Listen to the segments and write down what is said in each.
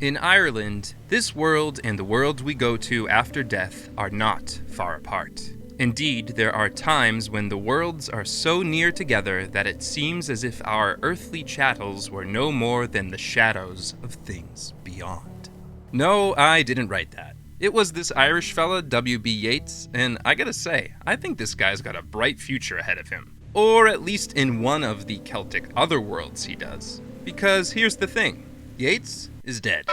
In Ireland, this world and the world we go to after death are not far apart. Indeed, there are times when the worlds are so near together that it seems as if our earthly chattels were no more than the shadows of things beyond. No, I didn't write that. It was this Irish fella, W.B. Yeats, and I gotta say, I think this guy's got a bright future ahead of him. Or at least in one of the Celtic Otherworlds he does. Because here's the thing. Yeats is dead.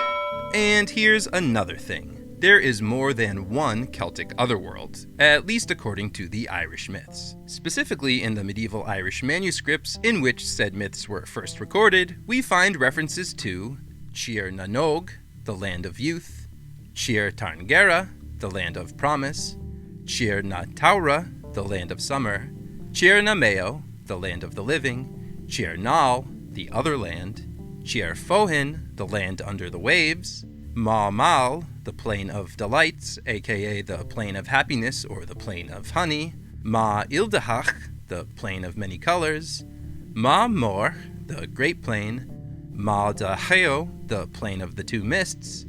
And here's another thing. There is more than one Celtic Otherworld, at least according to the Irish myths. Specifically in the medieval Irish manuscripts in which said myths were first recorded, we find references to Tír na nÓg, the land of youth, Tír Tarn Gera, the land of promise, Tír na Taura, the land of summer, Tír na Meo, the land of the living, Tír Nál, the other land, Tír Fóhin, the land under the waves, Mag Mell, the plain of delights, aka the plain of happiness or the plain of honey, Ma Ildachach, the plain of many colors, Ma Mór, the great plain, Ma da Cheo, the plain of the two mists,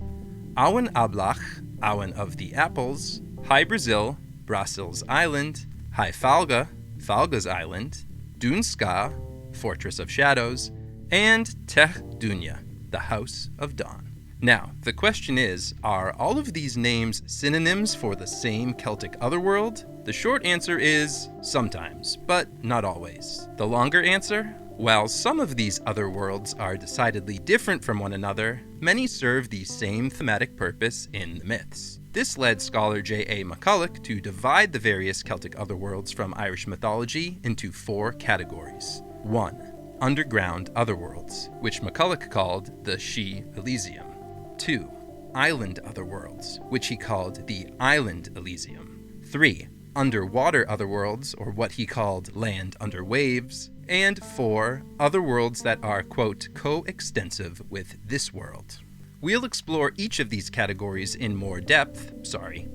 Awen Ablach, Awen of the apples, High Brazil, Brasil's island, High Falga, Falga's island, Dunska, fortress of shadows, and Tech Duinn, the house of dawn. Now, the question is, are all of these names synonyms for the same Celtic Otherworld? The short answer is sometimes, but not always. The longer answer? While some of these otherworlds are decidedly different from one another, many serve the same thematic purpose in the myths. This led scholar J.A. McCulloch to divide the various Celtic Otherworlds from Irish mythology into 4 categories. 1. Underground Otherworlds, which McCulloch called the She Elysium. 2. Island Otherworlds, which he called the Island Elysium. 3. Underwater Otherworlds, or what he called land under waves. And 4. Otherworlds that are, quote, coextensive with this world. We'll explore each of these categories in more depth,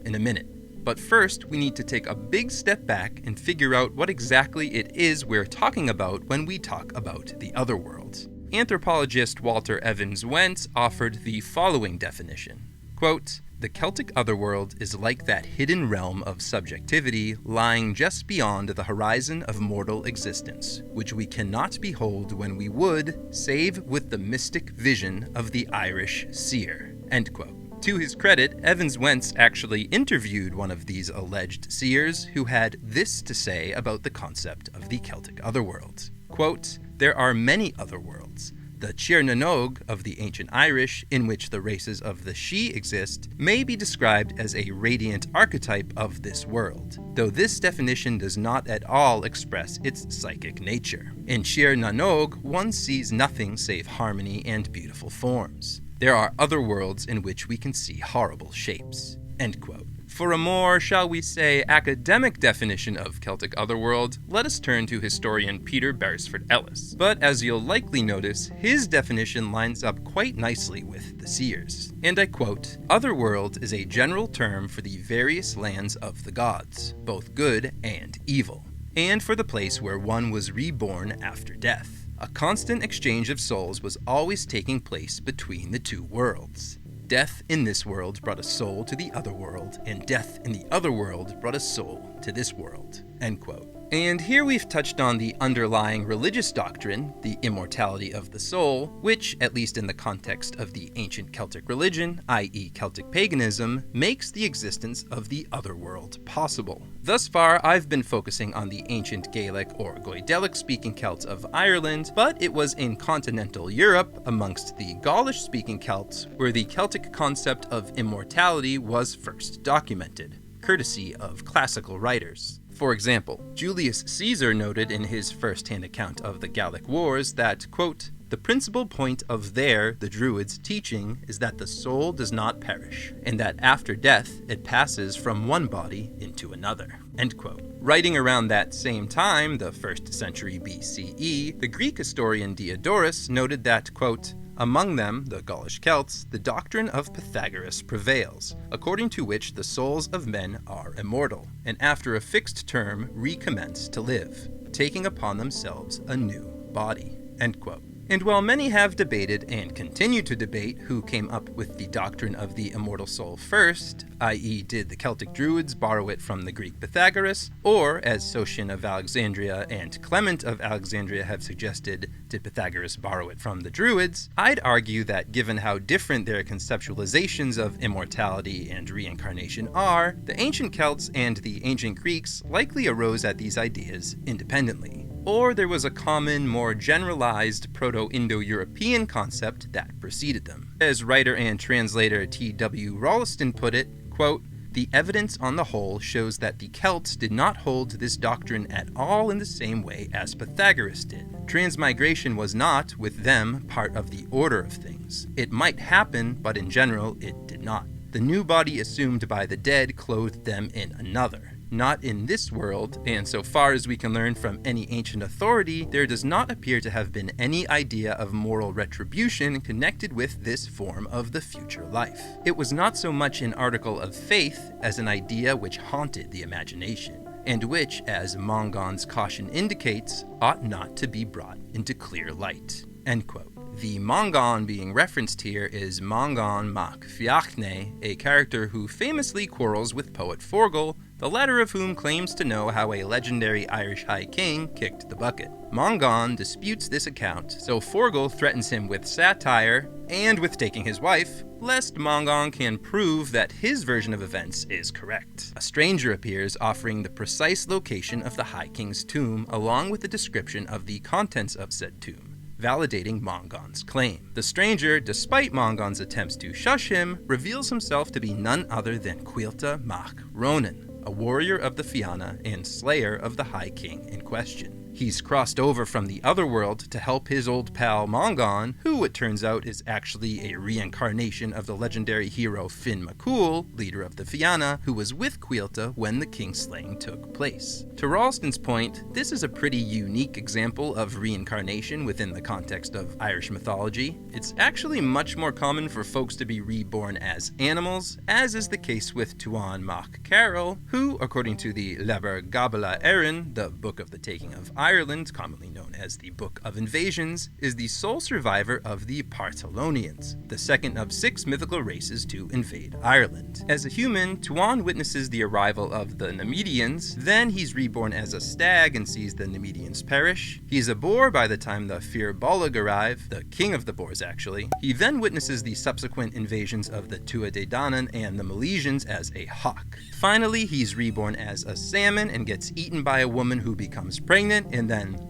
in a minute. But first, we need to take a big step back and figure out what exactly it is we're talking about when we talk about the otherworld. Anthropologist Walter Evans Wentz offered the following definition. Quote, "The Celtic Otherworld is like that hidden realm of subjectivity lying just beyond the horizon of mortal existence, which we cannot behold when we would, save with the mystic vision of the Irish seer." End quote. To his credit, Evans Wentz actually interviewed one of these alleged seers who had this to say about the concept of the Celtic Otherworld. Quote, "There are many otherworlds. The Tír na nÓg of the ancient Irish, in which the races of the She exist, may be described as a radiant archetype of this world, though this definition does not at all express its psychic nature. In Tír na nÓg, one sees nothing save harmony and beautiful forms. There are other worlds in which we can see horrible shapes." End quote. For a more, shall we say, academic definition of Celtic Otherworld, let us turn to historian Peter Beresford Ellis. But as you'll likely notice, his definition lines up quite nicely with the seers. And I quote, "Otherworld is a general term for the various lands of the gods, both good and evil, and for the place where one was reborn after death. A constant exchange of souls was always taking place between the two worlds. Death in this world brought a soul to the other world, and death in the other world brought a soul to this world." End quote. And here we've touched on the underlying religious doctrine, the immortality of the soul, which, at least in the context of the ancient Celtic religion, i.e. Celtic paganism, makes the existence of the otherworld possible. Thus far, I've been focusing on the ancient Gaelic or Goidelic-speaking Celts of Ireland, but it was in continental Europe, amongst the Gaulish-speaking Celts, where the Celtic concept of immortality was first documented, courtesy of classical writers. For example, Julius Caesar noted in his first-hand account of the Gallic Wars that, quote, "The principal point of the Druids' teaching is that the soul does not perish, and that after death it passes from one body into another." End quote. Writing around that same time, the 1st century BCE, the Greek historian Diodorus noted that, quote, "Among them, the Gaulish Celts, the doctrine of Pythagoras prevails, according to which the souls of men are immortal, and after a fixed term recommence to live, taking upon themselves a new body." End quote. And while many have debated and continue to debate who came up with the doctrine of the immortal soul first, i.e. did the Celtic Druids borrow it from the Greek Pythagoras, or, as Sotion of Alexandria and Clement of Alexandria have suggested, did Pythagoras borrow it from the Druids, I'd argue that given how different their conceptualizations of immortality and reincarnation are, the ancient Celts and the ancient Greeks likely arose at these ideas independently. Or there was a common, more generalized Proto-Indo-European concept that preceded them. As writer and translator T.W. Rolleston put it, quote, "The evidence on the whole shows that the Celts did not hold this doctrine at all in the same way as Pythagoras did. Transmigration was not, with them, part of the order of things. It might happen, but in general it did not. The new body assumed by the dead clothed them in another. Not in this world, and so far as we can learn from any ancient authority, there does not appear to have been any idea of moral retribution connected with this form of the future life. It was not so much an article of faith as an idea which haunted the imagination, and which, as Mongon's caution indicates, ought not to be brought into clear light." End quote. The Mongon being referenced here is Mongon mac Fiachne, a character who famously quarrels with poet Forgall, the latter of whom claims to know how a legendary Irish high king kicked the bucket. Mongon disputes this account, so Forgall threatens him with satire and with taking his wife, lest Mongon can prove that his version of events is correct. A stranger appears offering the precise location of the high king's tomb, along with a description of the contents of said tomb, validating Mongon's claim. The stranger, despite Mongon's attempts to shush him, reveals himself to be none other than Cuilta mac Ronan, a warrior of the Fianna and slayer of the High King in question. He's crossed over from the Otherworld to help his old pal Mongon, who it turns out is actually a reincarnation of the legendary hero Finn McCool, leader of the Fianna, who was with Cuilta when the king slaying took place. To Ralston's point, this is a pretty unique example of reincarnation within the context of Irish mythology. It's actually much more common for folks to be reborn as animals, as is the case with Tuan mac Carroll, who, according to the Leber Gabala Erin, the Book of the Taking of Ireland, commonly known as the Book of Invasions, is the sole survivor of the Partholonians, the second of 6 mythical races to invade Ireland. As a human, Tuan witnesses the arrival of the Nemedians, then he's reborn as a stag and sees the Nemedians perish. He's a boar by the time the Fir Bolg arrive, the king of the boars actually. He then witnesses the subsequent invasions of the Tuatha Dé Danann and the Milesians as a hawk. Finally, he's reborn as a salmon and gets eaten by a woman who becomes pregnant, and then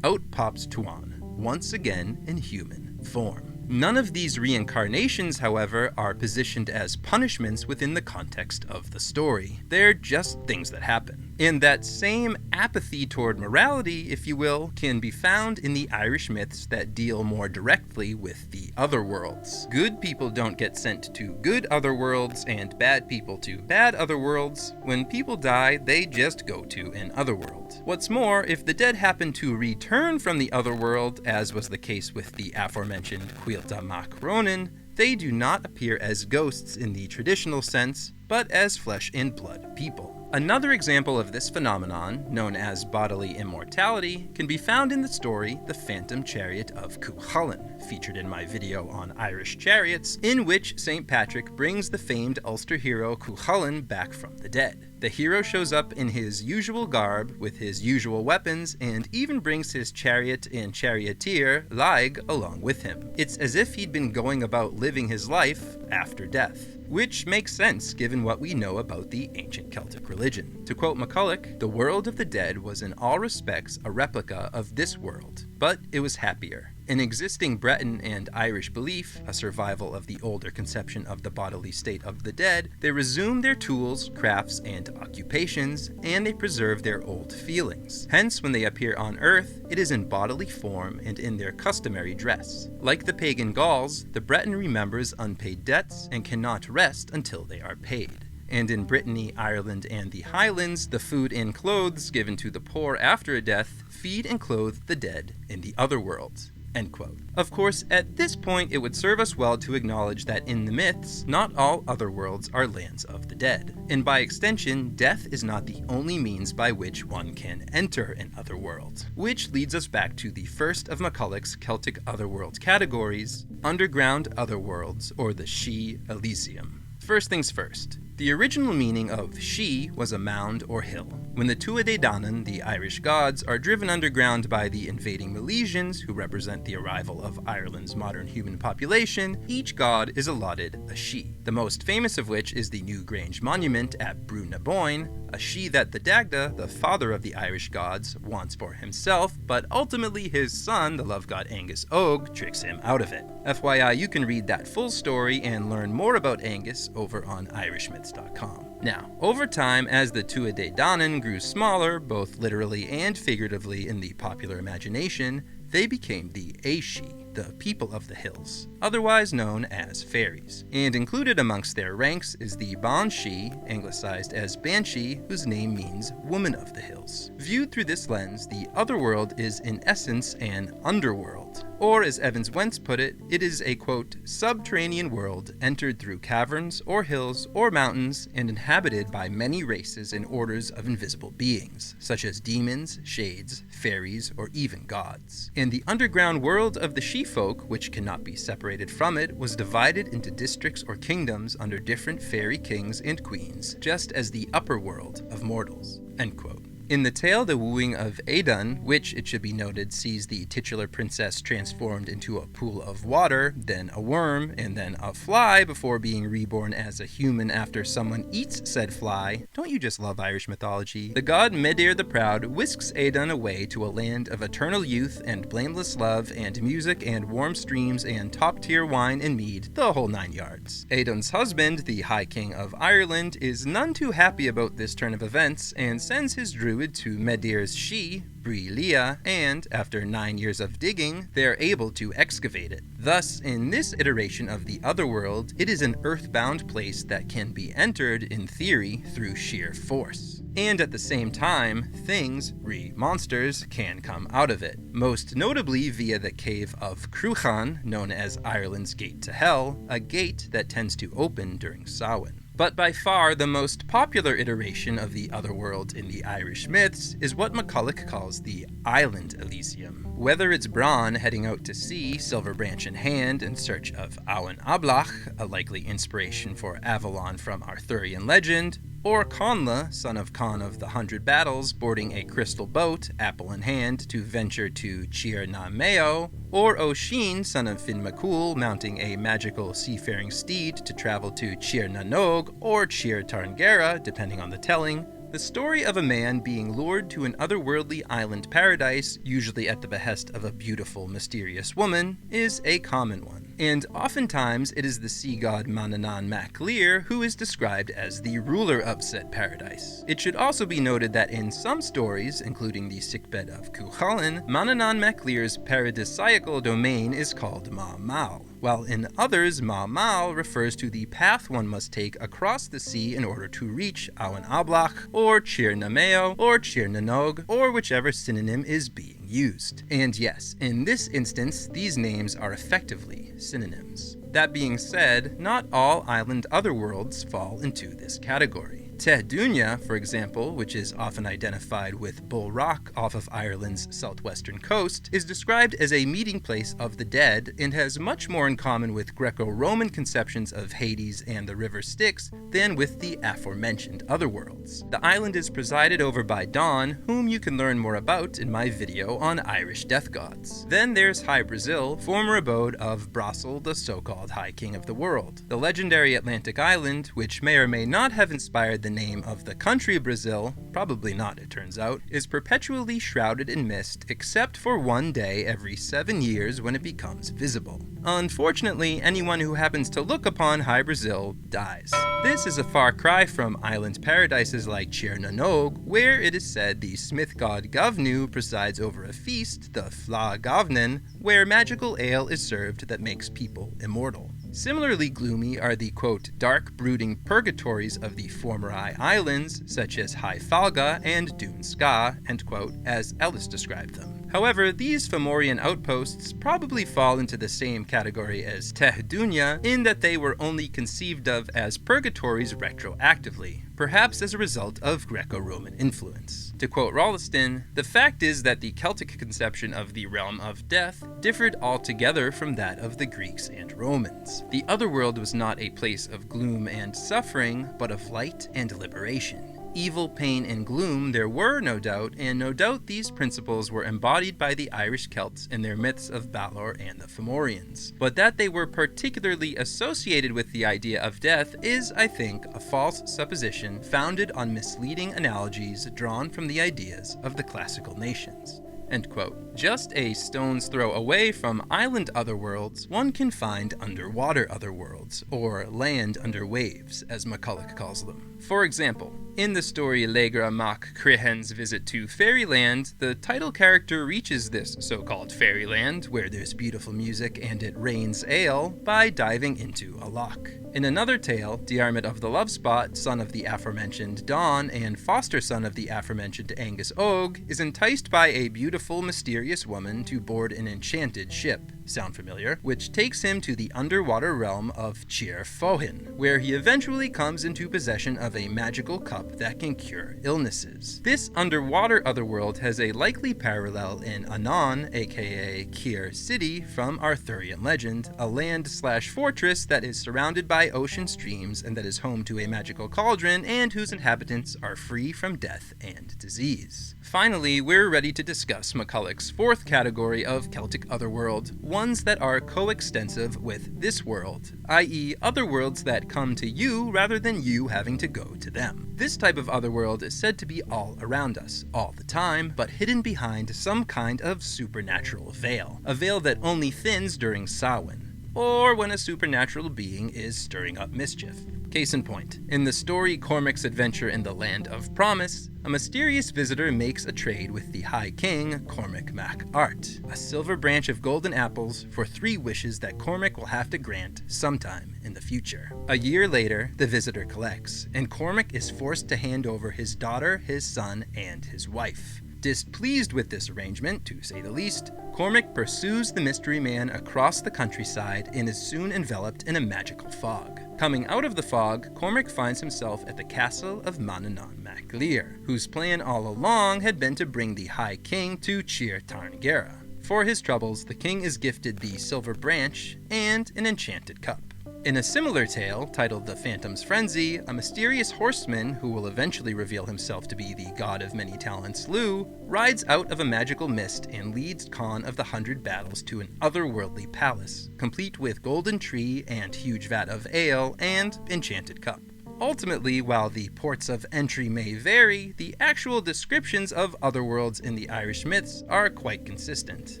out pops Tuan, once again in human form. None of these reincarnations, however, are positioned as punishments within the context of the story. They're just things that happen. And that same apathy toward morality, if you will, can be found in the Irish myths that deal more directly with the otherworlds. Good people don't get sent to good otherworlds, and bad people to bad otherworlds. When people die, they just go to an otherworld. What's more, if the dead happen to return from the otherworld, as was the case with the aforementioned Cuilta mac Ronan, they do not appear as ghosts in the traditional sense, but as flesh and blood people. Another example of this phenomenon, known as bodily immortality, can be found in the story The Phantom Chariot of Cuchulainn, featured in my video on Irish chariots, in which St. Patrick brings the famed Ulster hero Cuchulainn back from the dead. The hero shows up in his usual garb, with his usual weapons, and even brings his chariot and charioteer, Laig, along with him. It's as if he'd been going about living his life after death, which makes sense given what we know about the ancient Celtic religion. To quote MacCulloch, "The world of the dead was in all respects a replica of this world, but it was happier. An existing Breton and Irish belief, a survival of the older conception of the bodily state of the dead, they resume their tools, crafts, and occupations, and they preserve their old feelings. Hence, when they appear on earth, it is in bodily form and in their customary dress. Like the pagan Gauls, the Breton remembers unpaid debts and cannot rest until they are paid. And in Brittany, Ireland, and the Highlands, the food and clothes given to the poor after a death feed and clothe the dead in the otherworld." End quote. Of course, at this point, it would serve us well to acknowledge that in the myths, not all otherworlds are lands of the dead. And by extension, death is not the only means by which one can enter an otherworld. Which leads us back to the first of McCulloch's Celtic Otherworld categories, underground otherworlds, or the She Elysium. First things first. The original meaning of She was a mound or hill. When the Tuatha Danann, the Irish gods, are driven underground by the invading Milesians, who represent the arrival of Ireland's modern human population, each god is allotted a she. The most famous of which is the New Grange monument at Brú na Bóinne, a she that the Dagda, the father of the Irish gods, wants for himself, but ultimately his son, the love god Angus Og, tricks him out of it. FYI, you can read that full story and learn more about Angus over on irishmyths.com. Now, over time, as the Tuatha Danann grew smaller, both literally and figuratively in the popular imagination, they became the Aishi, the people of the hills, otherwise known as fairies. And included amongst their ranks is the Banshee, anglicized as Banshee, whose name means woman of the hills. Viewed through this lens, the otherworld is in essence an underworld. Or, as Evans Wentz put it, it is a, quote, subterranean world entered through caverns or hills or mountains and inhabited by many races and orders of invisible beings, such as demons, shades, fairies, or even gods. And the underground world of the she-folk, which cannot be separated from it, was divided into districts or kingdoms under different fairy kings and queens, just as the upper world of mortals. End quote. In the tale The Wooing of Adon, which, it should be noted, sees the titular princess transformed into a pool of water, then a worm, and then a fly before being reborn as a human after someone eats said fly, don't you just love Irish mythology? The god Medir the Proud whisks Adon away to a land of eternal youth and blameless love and music and warm streams and top-tier wine and mead, the whole 9 yards. Adon's husband, the High King of Ireland, is none too happy about this turn of events and sends his druid to Medir's she, Brilia, and, after 9 years of digging, they're able to excavate it. Thus, in this iteration of the Otherworld, it is an earthbound place that can be entered, in theory, through sheer force. And at the same time, things, monsters, can come out of it, most notably via the cave of Cruachan, known as Ireland's Gate to Hell, a gate that tends to open during Samhain. But by far the most popular iteration of the Otherworld in the Irish myths is what McCulloch calls the Island Elysium. Whether it's Bronn heading out to sea, silver branch in hand, in search of Abhainn Ablach, a likely inspiration for Avalon from Arthurian legend, or Conla, son of Con of the 100 Battles, boarding a crystal boat, apple in hand, to venture to Cheer na Mayo, or Oisin, son of Finn MacCool, mounting a magical seafaring steed to travel to Cheer na Nog or Cheer Tarngera, depending on the telling. The story of a man being lured to an otherworldly island paradise, usually at the behest of a beautiful, mysterious woman, is a common one. And oftentimes it is the sea god Manannán mac Lir who is described as the ruler of said paradise. It should also be noted that in some stories, including the sickbed of Cuchulainn, Manannán mac Lir's paradisiacal domain is called Mag Mell, while in others Mag Mell refers to the path one must take across the sea in order to reach Abhainn Ablach, or Cheer na Mayo, or Cheer na Nog, or whichever synonym is being used. And yes, in this instance, these names are effectively synonyms. That being said, not all island otherworlds fall into this category. Tech Duinn, for example, which is often identified with Bull Rock off of Ireland's southwestern coast, is described as a meeting place of the dead and has much more in common with Greco-Roman conceptions of Hades and the River Styx than with the aforementioned otherworlds. The island is presided over by Dawn, whom you can learn more about in my video on Irish death gods. Then there's High Brazil, former abode of Brasil, the so-called High King of the world. The legendary Atlantic island, which may or may not have inspired the name of the country Brazil, probably not it turns out, is perpetually shrouded in mist except for one day every 7 years when it becomes visible. Unfortunately, anyone who happens to look upon High Brazil dies. This is a far cry from island paradises like Cheer na Nog, where it is said the smith god Govnu presides over a feast, the Fla Gavnin, where magical ale is served that makes people immortal. Similarly gloomy are the, quote, dark brooding purgatories of the former Islands, such as High Falga and Dún Sca, end quote, as Ellis described them. However, these Fomorian outposts probably fall into the same category as Tech Duinn in that they were only conceived of as purgatories retroactively, perhaps as a result of Greco-Roman influence. To quote Rolleston, "The fact is that the Celtic conception of the realm of death differed altogether from that of the Greeks and Romans. The otherworld was not a place of gloom and suffering, but of light and liberation. Evil, pain, and gloom there were, no doubt, and no doubt these principles were embodied by the Irish Celts in their myths of Balor and the Fomorians. But that they were particularly associated with the idea of death is, I think, a false supposition founded on misleading analogies drawn from the ideas of the classical nations." End quote. Just a stone's throw away from island otherworlds, one can find underwater otherworlds, or land under waves, as McCulloch calls them. For example, in the story Legra Mac Crihen's Visit to Fairyland, the title character reaches this so-called fairyland, where there's beautiful music and it rains ale, by diving into a loch. In another tale, Diarmid of the Love Spot, son of the aforementioned Dawn and foster son of the aforementioned Angus Og, is enticed by a beautiful, mysterious woman to board an enchanted ship. Sound familiar? Which takes him to the underwater realm of Cheer Fohin, where he eventually comes into possession of a magical cup that can cure illnesses. This underwater otherworld has a likely parallel in Anon, aka Kier City, from Arthurian legend, a land/fortress that is surrounded by ocean streams and that is home to a magical cauldron and whose inhabitants are free from death and disease. Finally, we're ready to discuss McCulloch's fourth category of Celtic Otherworld, ones that are coextensive with this world, i.e. otherworlds that come to you rather than you having to go to them. This type of otherworld is said to be all around us, all the time, but hidden behind some kind of supernatural veil, a veil that only thins during Samhain, or when a supernatural being is stirring up mischief. Case in point, in the story Cormac's Adventure in the Land of Promise, a mysterious visitor makes a trade with the High King, Cormac Mac Art, a silver branch of golden apples for 3 wishes that Cormac will have to grant sometime in the future. A year later, the visitor collects, and Cormac is forced to hand over his daughter, his son, and his wife. Displeased with this arrangement, to say the least, Cormac pursues the mystery man across the countryside and is soon enveloped in a magical fog. Coming out of the fog, Cormac finds himself at the castle of Manannán Mac Lir, whose plan all along had been to bring the High King to Cheer Tarngera. For his troubles, the king is gifted the silver branch and an enchanted cup. In a similar tale, titled The Phantom's Frenzy, a mysterious horseman, who will eventually reveal himself to be the god of many talents Lugh, rides out of a magical mist and leads Khan of the 100 Battles to an otherworldly palace, complete with golden tree and huge vat of ale and enchanted cup. Ultimately, while the ports of entry may vary, the actual descriptions of otherworlds in the Irish myths are quite consistent.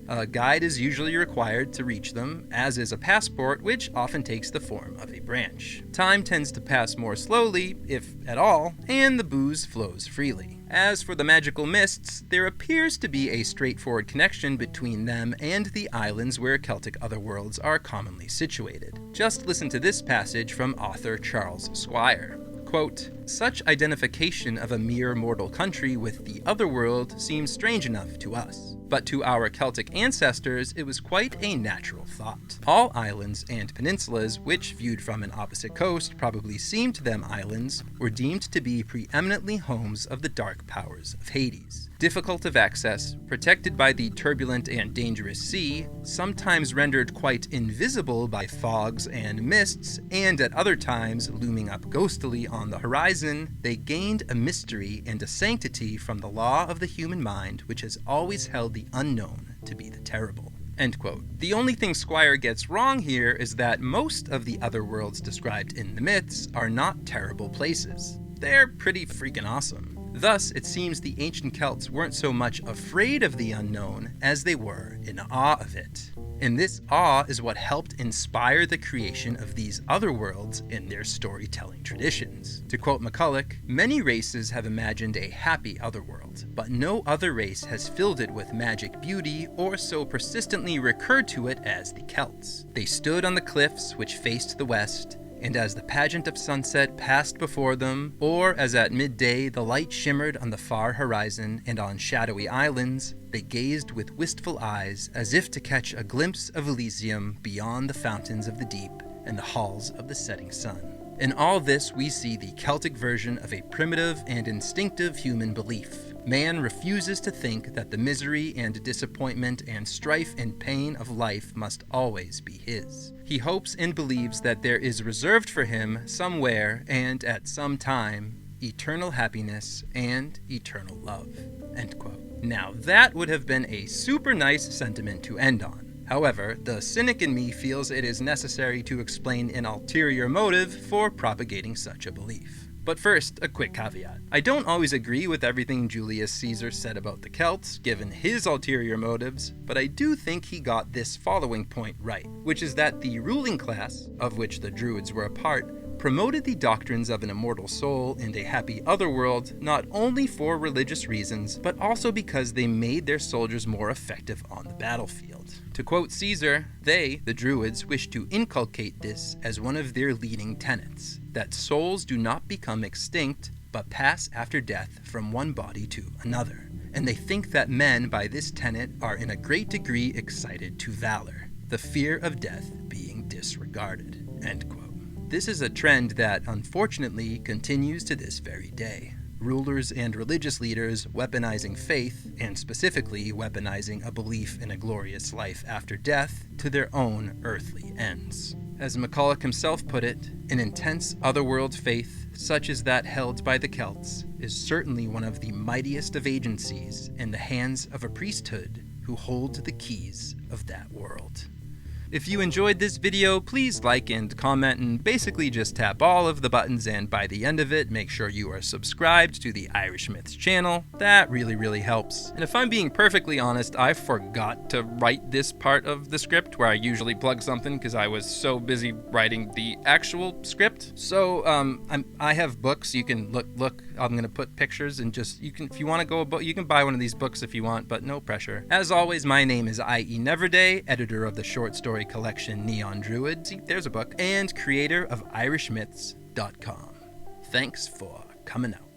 A guide is usually required to reach them, as is a passport, which often takes the form of a branch. Time tends to pass more slowly, if at all, and the booze flows freely. As for the magical mists, there appears to be a straightforward connection between them and the islands where Celtic otherworlds are commonly situated. Just listen to this passage from author Charles Squire. Quote, "Such identification of a mere mortal country with the otherworld seems strange enough to us, but to our Celtic ancestors it was quite a natural thought. All islands and peninsulas which, viewed from an opposite coast, probably seemed to them islands, were deemed to be preeminently homes of the dark powers of Hades. Difficult of access, protected by the turbulent and dangerous sea, sometimes rendered quite invisible by fogs and mists, and at other times looming up ghostily on the horizon, they gained a mystery and a sanctity from the law of the human mind which has always held the unknown to be the terrible." End quote. The only thing Squire gets wrong here is that most of the otherworlds described in the myths are not terrible places. They're pretty freaking awesome. Thus, it seems the ancient Celts weren't so much afraid of the unknown as they were in awe of it. And this awe is what helped inspire the creation of these otherworlds in their storytelling traditions. To quote McCulloch, "Many races have imagined a happy otherworld, but no other race has filled it with magic beauty or so persistently recurred to it as the Celts. They stood on the cliffs which faced the west, and as the pageant of sunset passed before them, or as at midday the light shimmered on the far horizon and on shadowy islands, they gazed with wistful eyes as if to catch a glimpse of Elysium beyond the fountains of the deep and the halls of the setting sun. In all this we see the Celtic version of a primitive and instinctive human belief. Man refuses to think that the misery and disappointment and strife and pain of life must always be his. He hopes and believes that there is reserved for him somewhere and at some time eternal happiness and eternal love." End quote. Now that would have been a super nice sentiment to end on. However, the cynic in me feels it is necessary to explain an ulterior motive for propagating such a belief. But first, a quick caveat. I don't always agree with everything Julius Caesar said about the Celts, given his ulterior motives, but I do think he got this following point right, which is that the ruling class, of which the Druids were a part, promoted the doctrines of an immortal soul and a happy otherworld not only for religious reasons, but also because they made their soldiers more effective on the battlefield. To quote Caesar, they, the Druids, wished to inculcate this as one of their leading tenets, that souls do not become extinct, but pass after death from one body to another. And they think that men, by this tenet, are in a great degree excited to valor, the fear of death being disregarded. End quote. This is a trend that, unfortunately, continues to this very day. Rulers and religious leaders weaponizing faith, and specifically weaponizing a belief in a glorious life after death, to their own earthly ends. As MacCulloch himself put it, an intense otherworld faith, such as that held by the Celts, is certainly one of the mightiest of agencies in the hands of a priesthood who hold the keys of that world. If you enjoyed this video, please like and comment and basically just tap all of the buttons, and by the end of it, make sure you are subscribed to the Irish Myths channel. That really helps. And if I'm being perfectly honest, I forgot to write this part of the script where I usually plug something because I was so busy writing the actual script. So I have books. You can look. I'm gonna put pictures and just if you want to go, you can buy one of these books if you want, but no pressure. As always, my name is I.E. Kneverday, editor of the short story collection Neon Druid, see, there's a book, and creator of IrishMyths.com. Thanks for coming out.